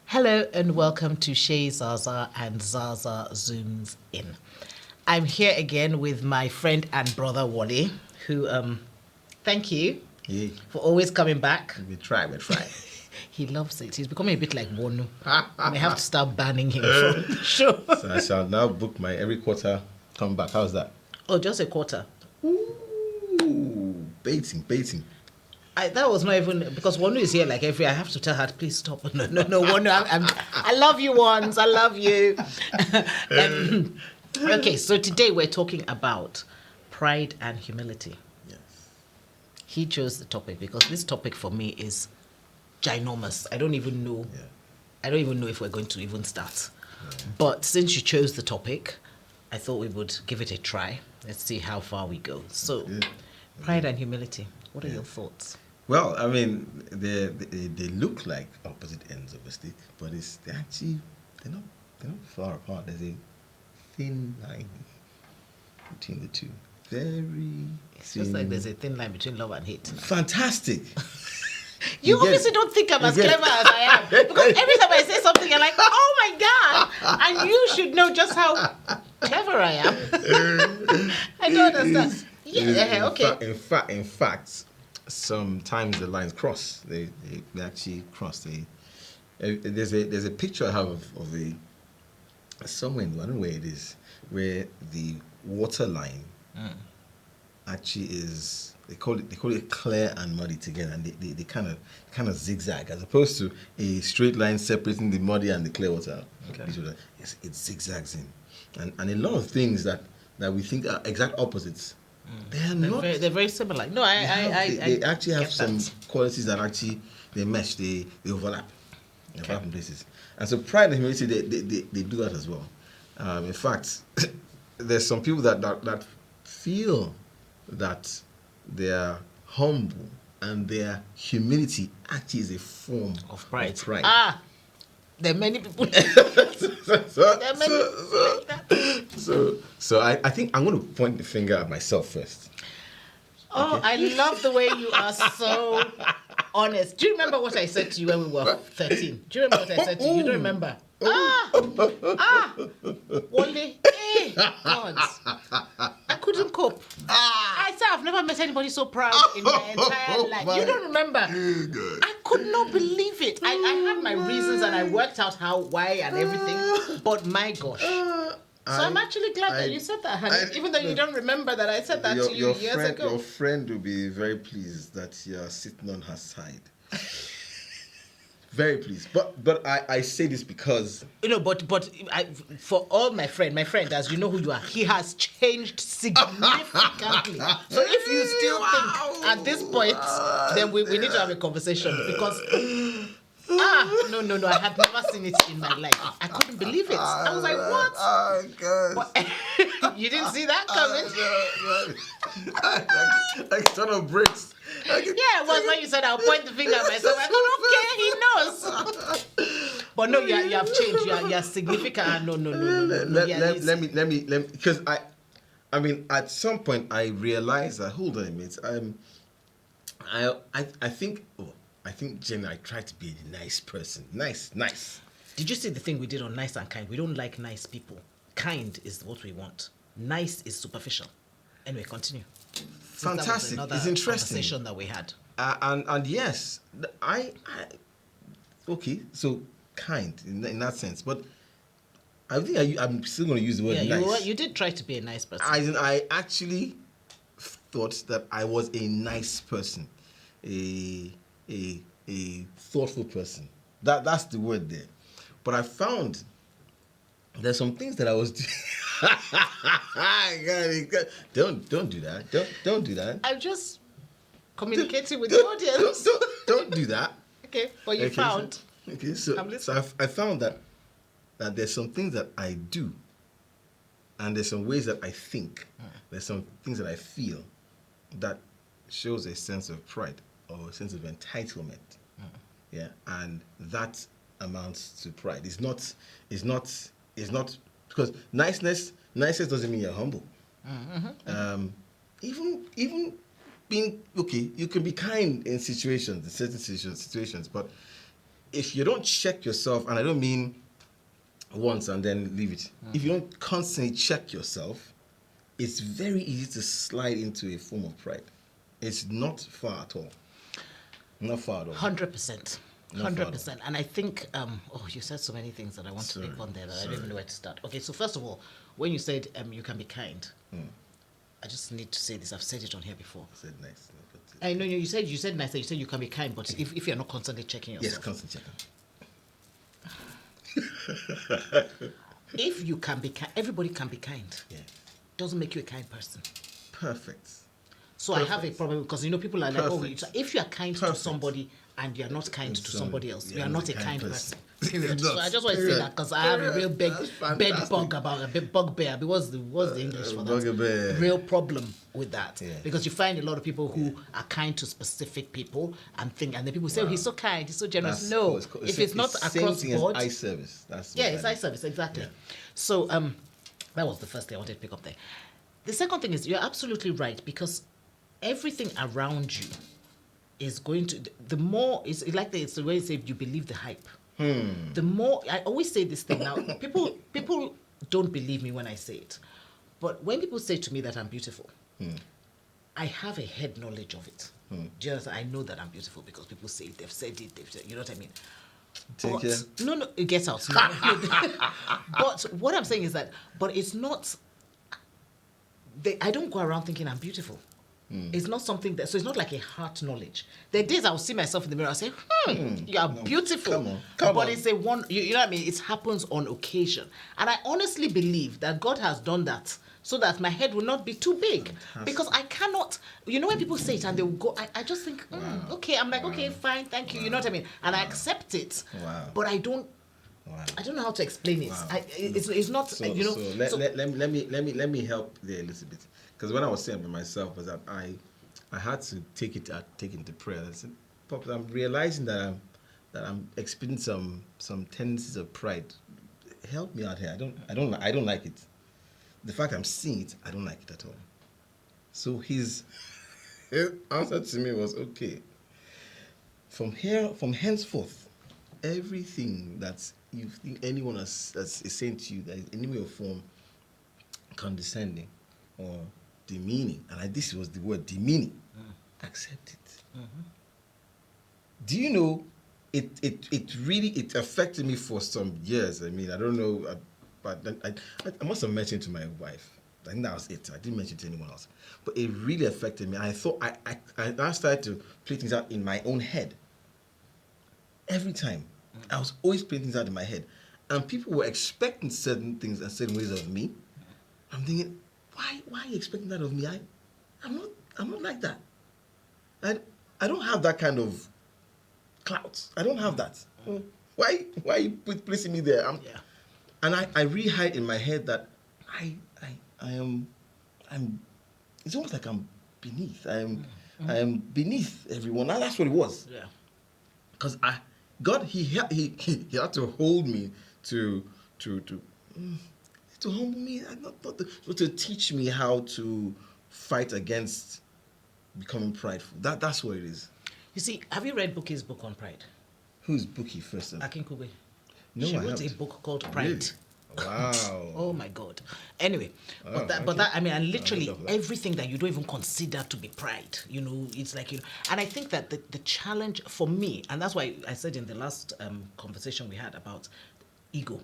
Hello and welcome to Shay Zasaa and Zaza Zooms In. I'm here again with my friend and brother Wole, who thank you for always coming back. We try. He loves it. He's becoming a bit like Wonu. I may have to start banning him from the show. So I shall now book my every quarter come back. How's that? Oh, just a quarter. Ooh, baiting. That was not even because Wonu is here like every. I have to tell her, please stop. No, Wonu. I love you once. I love you. Okay, so today we're talking about pride and humility. Yes. He chose the topic because this topic for me is ginormous. I don't even know. Yeah. I don't even know if we're going to even start. Yeah. But since you chose the topic, I thought we would give it a try. Let's see how far we go. So, pride and humility. What are your thoughts? Well, I mean, they look like opposite ends of a stick, but they're not far apart. There's a thin line between the two. It's just like there's a thin line between love and hate. Fantastic. You obviously don't think I'm as clever as I am. Because every time I say something, you're like, oh my God. And you should know just how clever I am. I don't understand. Yeah, okay. In fact, sometimes the lines cross. They actually cross. There's a picture I have of somewhere, I don't know where it is, where the water line actually is. They call it clear and muddy together, and they kind of zigzag, as opposed to a straight line separating the muddy and the clear water. Okay. It zigzags in, and a lot of things that we think are exact opposites. They're not. They're very similar. No, they actually have some that. qualities that actually they mesh. They overlap. They overlap in places. And so pride and humility, they do that as well. In fact, there's some people that feel that they are humble, and their humility actually is a form of pride. There are many people. So I think I'm going to point the finger at myself first. Oh, okay. I love the way you are so honest. Do you remember what I said to you when we were 13? Do you remember what I said to you? You don't remember? Wole, God. I couldn't cope. I said I've never met anybody so proud in my entire life. You don't remember? I could not believe it. I had my reasons and I worked out why and everything. But my gosh. So I'm actually glad that you said that, honey. Even though you don't remember that I said that to you years ago. Your friend will be very pleased that you're sitting on her side. Very pleased, but I say this because but for all my friend, as you know who you are, he has changed significantly. So if you still think at this point, then we need to have a conversation because no, I had never seen it in my life. I couldn't believe it. I was like, what? Oh God! You didn't see that coming? Like ton of bricks. Yeah, it was when you said I'll point the finger at myself. I thought, okay, he knows. But no, you have changed. You are significant. No. Let me, because I mean, at some point I realized that. Hold on a minute. I think Jenny, I tried to be a nice person. Nice. Did you see the thing we did on nice and kind? We don't like nice people. Kind is what we want. Nice is superficial. Anyway, continue. Fantastic. It's interesting. Conversation that we had. And yes, I okay. So kind in that sense, but I think I'm still going to use the word nice. You did try to be a nice person. I actually thought that I was a nice person, a thoughtful person. That's the word there. But I found there's some things that I was doing. Don't do that. Don't do that. I'm just communicating with the audience. Don't do that. Okay, but you found. So I found that there's some things that I do, and there's some ways that I think. There's some things that I feel that shows a sense of pride or a sense of entitlement. Yeah, and that amounts to pride. It's not because niceness doesn't mean you're humble. Even being okay, you can be kind in certain situations, but if you don't check yourself, and I don't mean once and then leave it. If you don't constantly check yourself, it's very easy to slide into a form of pride. It's not far at all. Not far at all. 100%. 100%. And I think, you said so many things that I want to pick on there that I don't even know where to start. Okay, so first of all, when you said you can be kind, I just need to say this. I've said it on here before. I said nice. I know you said nice. You said you can be kind, but if you're not constantly checking yourself. Yes, constantly checking. If you can be kind, everybody can be kind. Yeah. Doesn't make you a kind person. Perfect. So I have a problem because people are like, Perfect. if you are kind to somebody and you're not kind to somebody else, you are not a kind person. Period. So I just want to say that because I have a real big bugbear. What's the English for that? Bugbear. Real problem with that. Yeah. Because you find a lot of people who are kind to specific people and then people say, he's so kind, he's so generous. If it's not across board. Eye service. It's eye service, exactly. Yeah. So that was the first thing I wanted to pick up there. The second thing is you're absolutely right because everything around you is going to, the more, it's like it's the way you say you believe the hype. The more, I always say this thing now, people don't believe me when I say it. But when people say to me that I'm beautiful, I have a head knowledge of it. Just I know that I'm beautiful because people say it, they've said it, you know what I mean? Take care. No, it gets out. But what I'm saying is that, but it's not, I don't go around thinking I'm beautiful. It's not something that, so it's not like a heart knowledge. There are days I'll see myself in the mirror and say, you are beautiful. Come on. It's a one, you know what I mean? It happens on occasion. And I honestly believe that God has done that so that my head will not be too big. Fantastic. Because I cannot, when people say it and they will go, I just think, okay, I'm like, okay, fine, thank you, you know what I mean? And I accept it. But I don't know how to explain it. It's not, So let me help there a little bit. Because when I was saying by myself was that I had to take it into prayer. I said, Papa, I'm realizing that I'm experiencing some tendencies of pride. Help me out here. I don't like it. The fact I'm seeing it, I don't like it at all. So his answer to me was, okay, from henceforth, everything that you think anyone is saying to you that is in any way or form condescending or demeaning, and this was the word demeaning, accept it. Do you know, it really affected me for some years. I mean, I don't know, but I must have mentioned to my wife. I think that was it. I didn't mention it to anyone else. But it really affected me. I thought I started to play things out in my own head. Every time. I was always playing things out in my head. And people were expecting certain things and certain ways of me. I'm thinking, why are you expecting that of me? I'm not like that. I don't have that kind of clout. I don't have that. Why are you placing me there? And I really hide in my head that I am it's almost like I'm beneath. I am beneath everyone. And that's what it was. Yeah. Because God he had to hold me to humble me, to teach me how to fight against becoming prideful. That's what it is. You see, have you read Buki's book on pride? Who's Buki first? Akin Kube. No, she I wrote haven't. a book called Pride. Really? Wow. Oh my God. Anyway, but that I mean, and literally everything that you don't even consider to be pride, it's like, and I think that the challenge for me, and that's why I said in the last conversation we had about ego,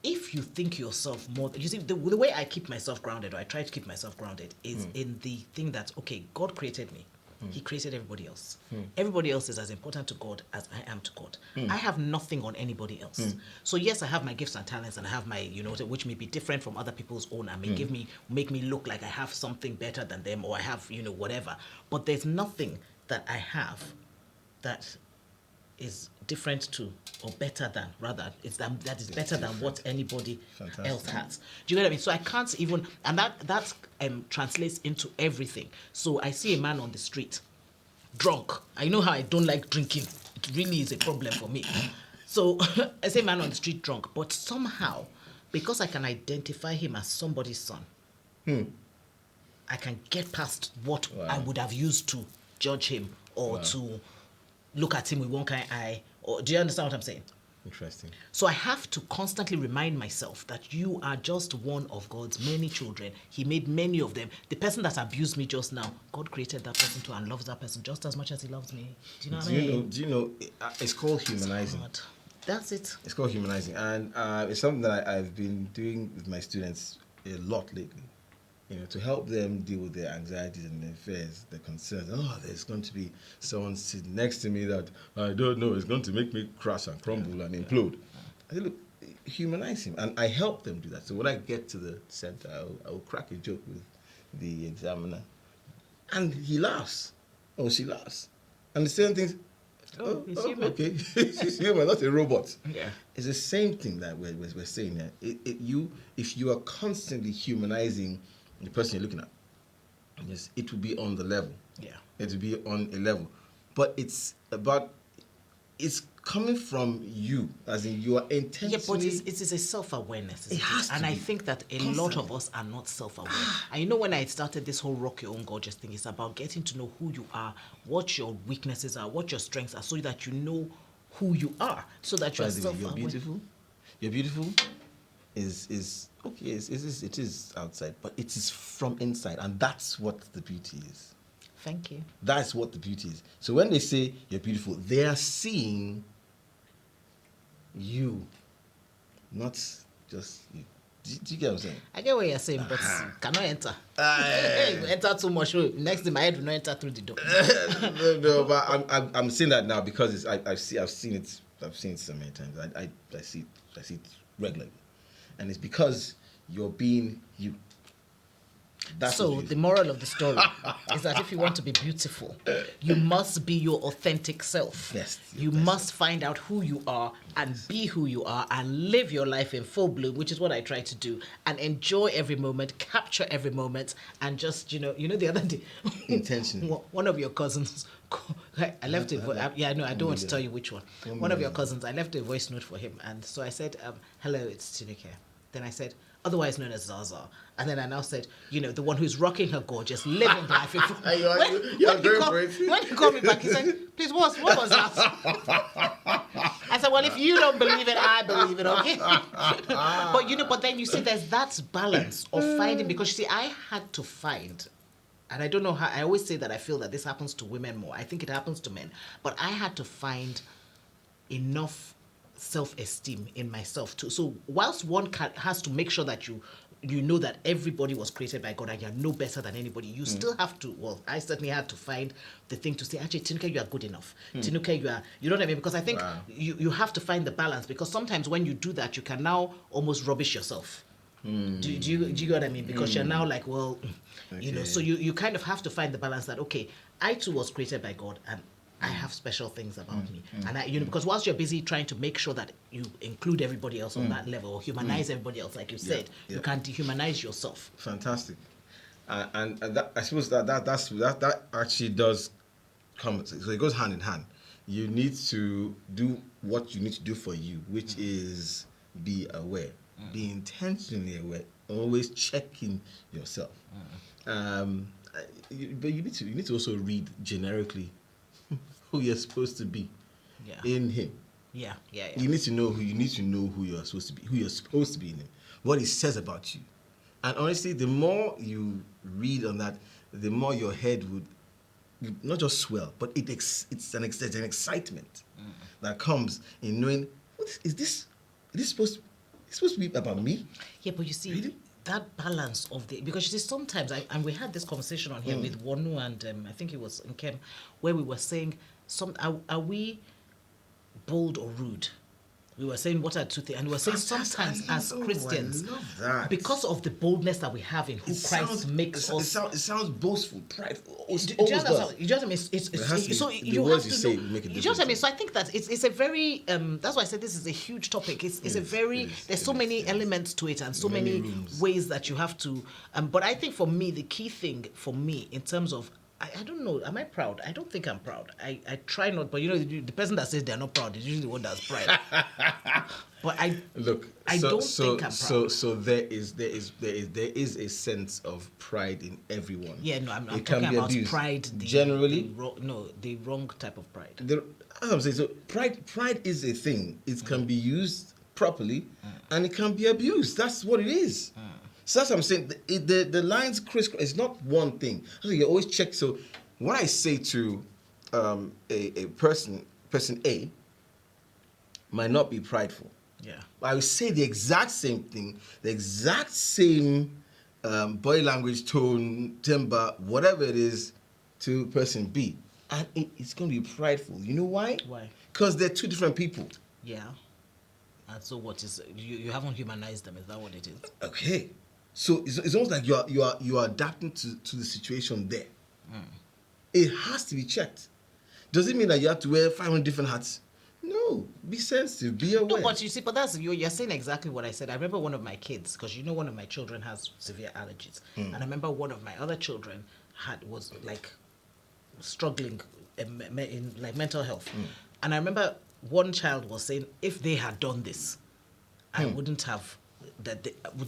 if you think yourself more, you see, the way I keep myself grounded, or I try to keep myself grounded, is in the thing that, okay, God created me. He created everybody else. Everybody else is as important to God as I am to God. I have nothing on anybody else. So yes, I have my gifts and talents, and I have my, which may be different from other people's own, and may make me look like I have something better than them, or I have, whatever. But there's nothing that I have that is different to, or better than, rather, that is better than what anybody else has. Do you know what I mean? So I can't even, and that translates into everything. So I see a man on the street, drunk. I know how I don't like drinking. It really is a problem for me. So I see a man on the street drunk, but somehow, because I can identify him as somebody's son, I can get past what I would have used to judge him or to look at him with one kind eye. Or do you understand what I'm saying? Interesting. So I have to constantly remind myself that you are just one of God's many children. He made many of them. The person that abused me just now, God created that person too and loves that person just as much as he loves me. Do you know what I mean? Do you know, it's called humanizing. God. That's it. It's called humanizing. And it's something that I've been doing with my students a lot lately. To help them deal with their anxieties and their fears, their concerns. Oh, there's going to be someone sitting next to me that I don't know is going to make me crash and crumble and implode. I say, look, humanize him. And I help them do that. So when I get to the center, I will crack a joke with the examiner. And he laughs. Or she laughs. And the same thing. He's human. Okay. He's human, not a robot. Yeah. It's the same thing that we're saying here. If you are constantly humanizing the person you're looking at, yes, it will be on the level. Yeah. It will be on a level. But it's coming from you, as in you are intentionally... Yeah, but it is a self-awareness. It has to and be. I think that a lot of us are not self-aware. And when I started this whole rock your own gorgeous thing, it's about getting to know who you are, what your weaknesses are, what your strengths are, so that you know who you are, so that you're self-aware. You're beautiful. You're beautiful. Is okay. It is outside, but it is from inside, and that's what the beauty is. Thank you. That's what the beauty is. So when they say you're beautiful, they are seeing you, not just you. Do you get what I'm saying? I get what you're saying, but cannot enter. You enter too much. Next time my head will not enter through the door. no, but I'm saying that now because I've seen it so many times. I see it regularly, and it's because you're being you. That's so the moral of the story is that if you want to be beautiful, you must be your authentic self. Yes, you must find out who you are and be who you are and live your life in full bloom, which is what I try to do, and enjoy every moment, capture every moment, and just the other day, intentionally. One of your cousins, I left a voice. I don't want to tell you which one. One of your cousins, I left a voice note for him, and so I said, "Hello, it's Chineke." Then I said, otherwise known as Zasaa. And then I now said, the one who's rocking her gorgeous, living life. When he called me back, he said, please, what was that? I said, well, if you don't believe it, I believe it, okay? But then you see there's that balance of finding, because you see, I had to find, and I don't know how, I always say that I feel that this happens to women more. I think it happens to men. But I had to find enough self-esteem in myself too. So whilst one has to make sure that you know that everybody was created by God and you're no better than anybody, you still have to, I certainly had to find the thing to say, actually, Tinuke, you are good enough. Tinuke, you know what I mean? Because I think you have to find the balance, because sometimes when you do that, you can now almost rubbish yourself. Do you get what I mean? Because you're now like, so you kind of have to find the balance that, okay, I too was created by God and I have special things about me. And because whilst you're busy trying to make sure that you include everybody else on that level, or humanize everybody else, like you said, you can dehumanize yourself. Fantastic. And that, I suppose that actually does come, so it goes hand in hand. You need to do what you need to do for you, which is be aware, be intentionally aware, always checking yourself. But you need to also read generically who you're supposed to be in him. Yeah. You need to know who you're supposed to be, in him, what he says about you. And honestly, the more you read on that, the more your head would not just swell, but it's an excitement that comes in knowing, is this supposed to be about me? Yeah, but you see, really? That balance of because you see, sometimes, and we had this conversation on here with Wonu and I think it was Nkem, where we were saying, are we bold or rude? We were saying what are two things, and we were saying sometimes as Christians, I love that. because of the boldness that we have in who Christ makes us. It sounds boastful, prideful. You know what I mean? So you have to know. You know what I mean? So I think that it's a very. That's why I said this is a huge topic. It's a very. There's so many elements to it and so many ways that you have to. But I think for me, the key thing for me in terms of I don't know. Am I proud? I don't think I'm proud. I try not, but the person that says they're not proud is usually the one that's pride. But I don't think I'm proud. So there is a sense of pride in everyone. Yeah, no, I'm talking about abused. pride. Generally, the wrong type of pride. As I'm saying, so pride is a thing. It can be used properly, and it can be abused. That's what it is. So that's what I'm saying. The lines crisscross. It's not one thing. So you always check. So when I say to a person A might not be prideful. Yeah. I would say the exact same thing, the exact same body language, tone, timbre, whatever it is, to person B, and it's going to be prideful. You know why? Why? Because they're two different people. Yeah. And so what is you haven't humanized them? Is that what it is? Okay. So it's almost like you are adapting to the situation there. It has to be checked. Does it mean that you have to wear 500 different hats? No. Be sensitive. Be aware. No, but you see, that's you're saying exactly what I said. I remember one of my kids, because one of my children has severe allergies, and I remember one of my other children was like struggling in like mental health, and I remember one child was saying, if they had done this, I wouldn't have.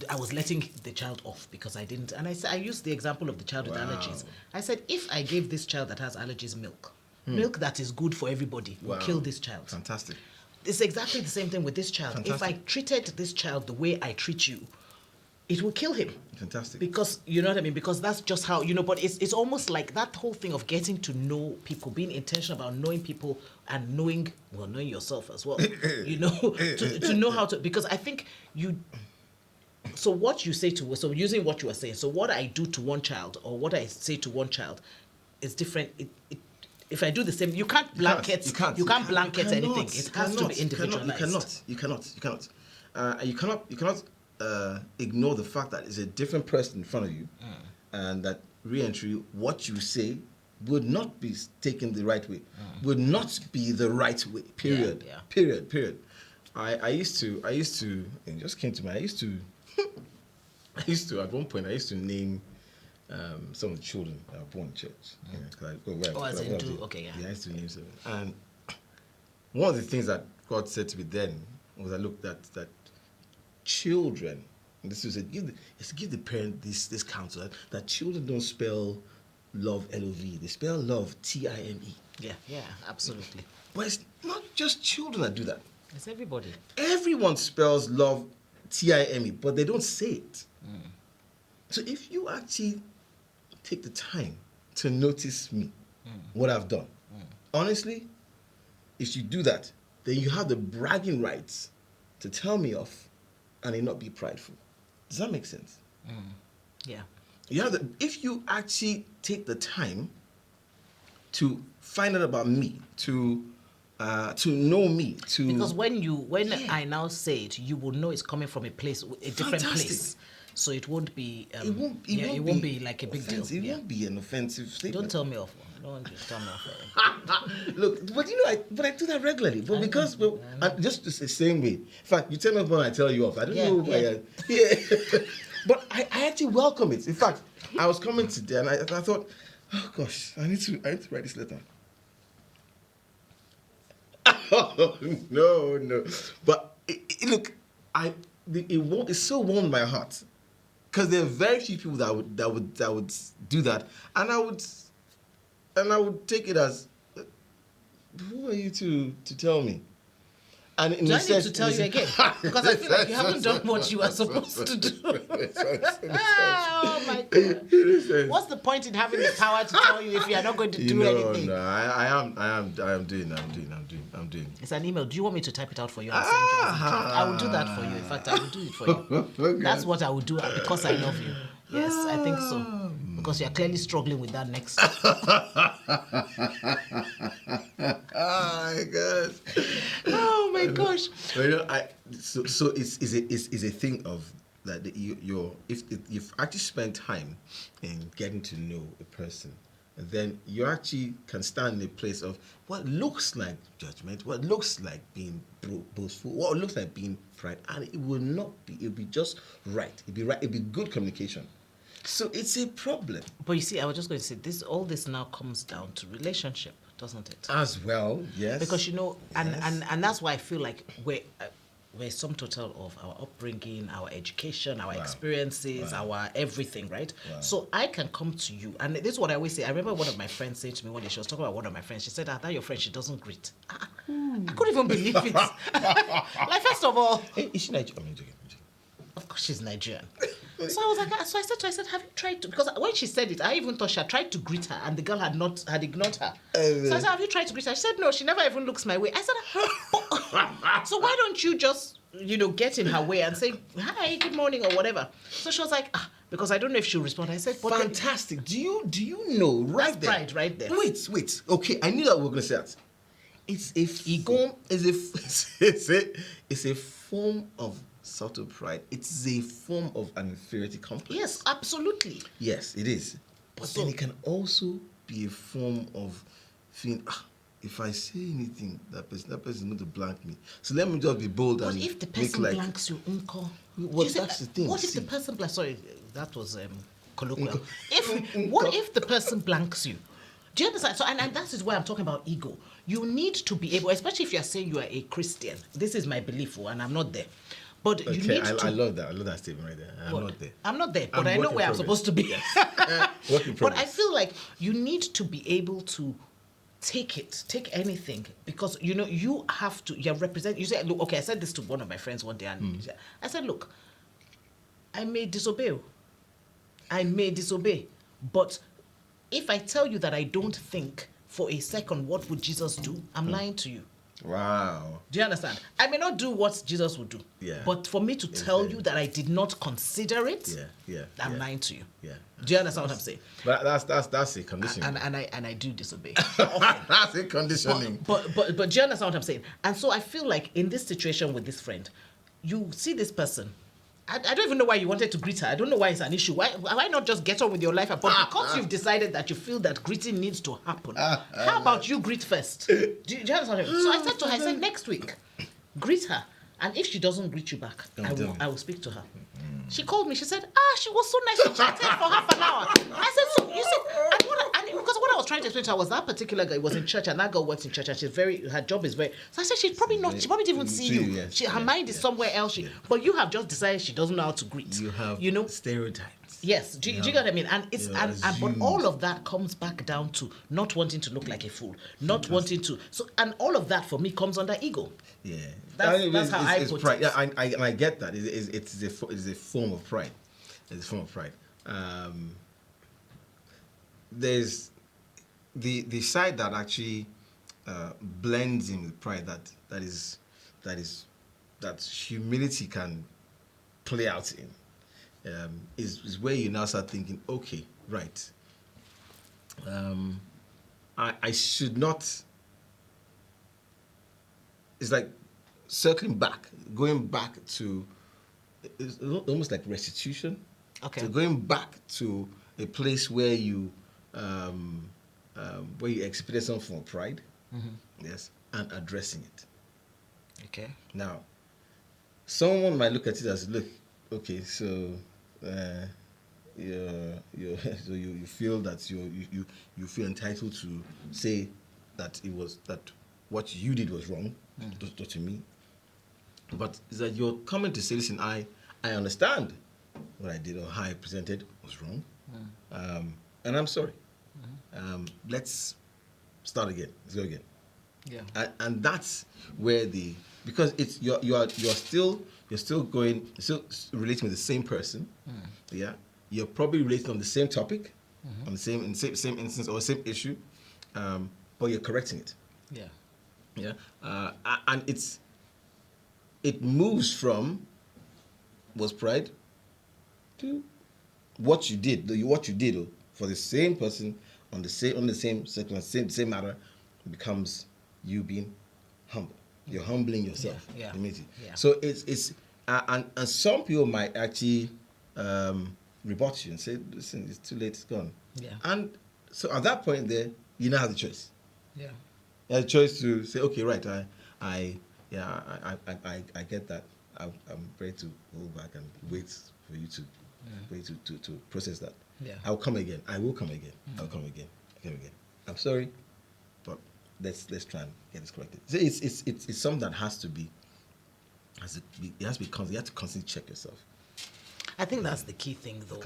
I was letting the child off because I didn't. And I used the example of the child with allergies. I said, if I gave this child that has allergies milk that is good for everybody will kill this child. Fantastic. It's exactly the same thing with this child. Fantastic. If I treated this child the way I treat you, it will kill him. Fantastic. Because, you know what I mean? Because that's just how, but it's almost like that whole thing of getting to know people, being intentional about knowing people and knowing yourself as well. To know how to, because I think so what you say so using what you were saying, so what I do to one child or what I say to one child is different. If I do the same, you can't blanket anything. It has to be individualized. You cannot ignore the fact that it's a different person in front of you, and that re-entry, what you say, would not be taken the right way, would not be the right way. Period. Yeah. Period. I used to. It just came to me. I used to at one point. I used to name some of the children that were born in church. I used to name some. And one of the things that God said to me then was, that children, and this was give the parent this counsel, that children don't spell love L-O-V, they spell love T-I-M-E. Yeah, absolutely. But it's not just children that do that. It's everybody. Everyone spells love T-I-M-E, but they don't say it. So if you actually take the time to notice me, what I've done, honestly, if you do that, then you have the bragging rights to tell me off and it not be prideful. Does that make sense? Yeah. If you actually take the time to find out about me, to know me, because when I now say it, you will know it's coming from a different place. So it won't be. It won't be like a big deal. It won't be an offensive statement. Don't tell me off. I don't want you to tell me off. Look, but I do that regularly. But just the same way. In fact, you tell me off when I tell you off. I don't know. Yeah. But I actually welcome it. In fact, I was coming today and I thought, oh gosh, I need to write this letter. Oh, no. But look, it so warmed my heart. Because there are very few people that would do that, and I would take it as, who are you to tell me? And do I need to tell you again? Because I feel like you haven't done what you are supposed to do. Oh my God! What's the point in having the power to tell you if you are not going to do anything? No, I am doing. It's an email. Do you want me to type it out for you and send you as a draft? I will do that for you. In fact, I will do it for you. Okay. That's what I will do because I love you. Yes, I think so. Because you are clearly struggling with that next. Oh my gosh! So it's a thing of that if you've actually spent time in getting to know a person, then you actually can stand in a place of what looks like judgment, what looks like being boastful, what looks like being pride, and it will not be. It'll be just right. It'll be right. It'll be good communication. So it's a problem. But you see, I was just going to say this. All this now comes down to relationship, doesn't it? As well, yes. Because Yes. and that's why I feel like we're sum total of our upbringing, our education, our experiences, our everything, right? Wow. So I can come to you, and this is what I always say. I remember one of my friends saying to me one day, she was talking about one of my friends. She said, that your friend, she doesn't greet. I couldn't even believe it. Like, first of all, Hey, is she Nigerian? I'm joking. of course she's Nigerian. So I was like, so I said to her, I said, have you tried to? Because when she said it, I even thought she had tried to greet her, and the girl had ignored her. So I said, have you tried to greet her? She said, no, she never even looks my way. I said, so why don't you just, get in her way and say, hi, good morning, or whatever. So she was like, because I don't know if she'll respond. I said, but Fantastic. Do you know right that's there? pride right there. Wait. Okay, I knew that we were going to say that. It's a Ego. form. It's a form of subtle pride. It's a form of an inferiority complex. Yes, absolutely. Yes, it is. But So- then it can also be a form of feeling, if I say anything, that person is going to blank me. So let me just be bold But and if the make person like, blanks you, uncle? Well, that's the thing, What if the see. person blanks? Sorry, that was colloquial. Uncle. What if the person blanks you? Do you understand? So, and that is why I'm talking about ego. You need to be able, especially if you are saying you are a Christian. This is my belief, and I'm not there. But you need to. I love that. I love that statement right there. I'm not there. I'm not there, but I'm I know work in where I'm progress. supposed to be. Work in But progress. I feel like you need to be able to take anything, because you have to. You represent. You say, look, okay. I said this to one of my friends one day, and I said, look, I may disobey, but if I tell you that I don't think for a second, what would Jesus do? I'm lying to you. Wow. Do you understand? I may not do what Jesus would do. Yeah. But for me to tell you that I did not consider it, I'm lying to you. Yeah. Do you understand what I'm saying? But that's a conditioning. And I do disobey. That's a conditioning. But do you understand what I'm saying? And so I feel like in this situation with this friend, you see this person. I don't even know why you wanted to greet her. I don't know why it's an issue. Why not just get on with your life? But because you've decided that you feel that greeting needs to happen, how about you greet first? Do you understand what I mean? So I said to her, I said, next week, greet her. And if she doesn't greet you back, I will speak to her. She called me. She said, she was so nice. We chatted for half an hour. I said, so you see, and because what I was trying to explain to her was that particular guy was in church, and that girl works in church, and her job is very. So I said, she probably didn't even see you. Yes, Her mind is somewhere else. But you have just decided she doesn't know how to greet. You have stereotypes. Yes, do you get what I mean? And it's but assumed. all of that comes back down to not wanting to look like a fool, not wanting to. So, and all of that for me comes under ego. Yeah, That's how I put pride. it. Yeah, I get that. It's a form of pride. It's a form of pride. There's the side that actually blends in with pride. That humility can play out in. Is where you now start thinking, okay, right. I should not. It's like circling back, going back to. It's almost like restitution. Okay. So going back to a place where you experienced some form of pride, yes, and addressing it. Okay. Now, someone might look at it as, look, okay, so so you feel that you feel entitled to say that what you did was wrong to me, but is that you're coming to say, listen, I understand what I did or how I presented was wrong, and I'm sorry. Let's start again. Let's go again. Yeah. And that's where because it's you're still relating with the same person. Yeah, you're probably relating on the same topic, on the same instance or same issue, but you're correcting it. Yeah. Yeah, and it moves from was pride to what you did for the same person on the same circumstance, same matter, becomes you being humble. You're humbling yourself. Yeah. Yeah. So it's and some people might actually rebut you and say, listen, it's too late, it's gone. Yeah. And so at that point there, you now have the choice. Yeah. You have the choice to say, okay, right, I get that. I'm ready to hold back and wait for you to for you to process that. Yeah. I'll come again. I will come again. I'll come again. I'm sorry, but let's try and get this corrected. So it's something that has to be you have to constantly check yourself. I think that's the key thing, though.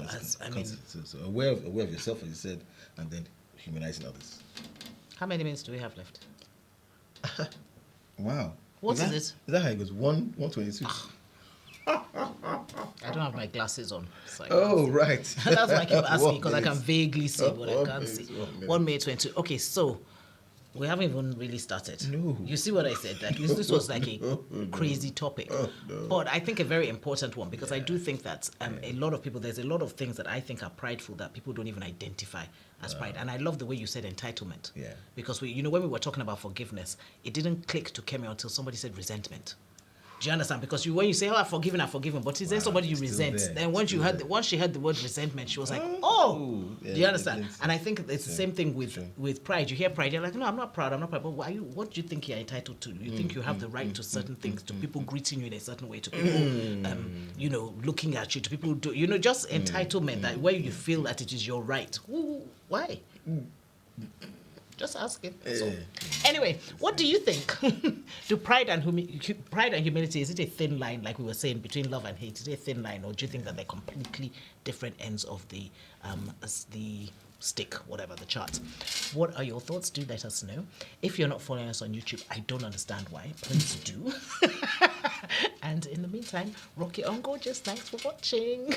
So aware of yourself, as you said, and then humanizing others. How many minutes do we have left? Wow. What is it? Is that how it goes? 1:22. I don't have my glasses on. So Right. that's why I keep asking, because I can 1 vaguely see what I can't minute, see. 1 minute. 1 minute 20. Okay, so we haven't even really started. No. You see what I said? Like this was like a crazy topic. No. But I think a very important one, because I do think that a lot of people, there's a lot of things that I think are prideful that people don't even identify as pride. And I love the way you said entitlement. Yeah. Because when we were talking about forgiveness, it didn't click to Kemi until somebody said resentment. Do you understand? Because when you say, "Oh, I've forgiven," but is there somebody you resent? there. Then once she heard the word resentment, she was like, "Oh." Yeah, Do you understand? it's- And I think it's the same thing with pride. You hear pride, you're like, "No, I'm not proud. But what do you think you're entitled to? You think you have the right to certain things, to people greeting you in a certain way, to people, looking at you, to people just entitlement, that where you feel that it is your right. Ooh, why? Just asking. So, anyway, what do you think? Do pride and humility, is it a thin line, like we were saying, between love and hate? Is it a thin line, or do you think that they're completely different ends of the stick, whatever, the chart? What are your thoughts? Do let us know. If you're not following us on YouTube, I don't understand why. Please do. And in the meantime, rock it on, gorgeous. Thanks for watching.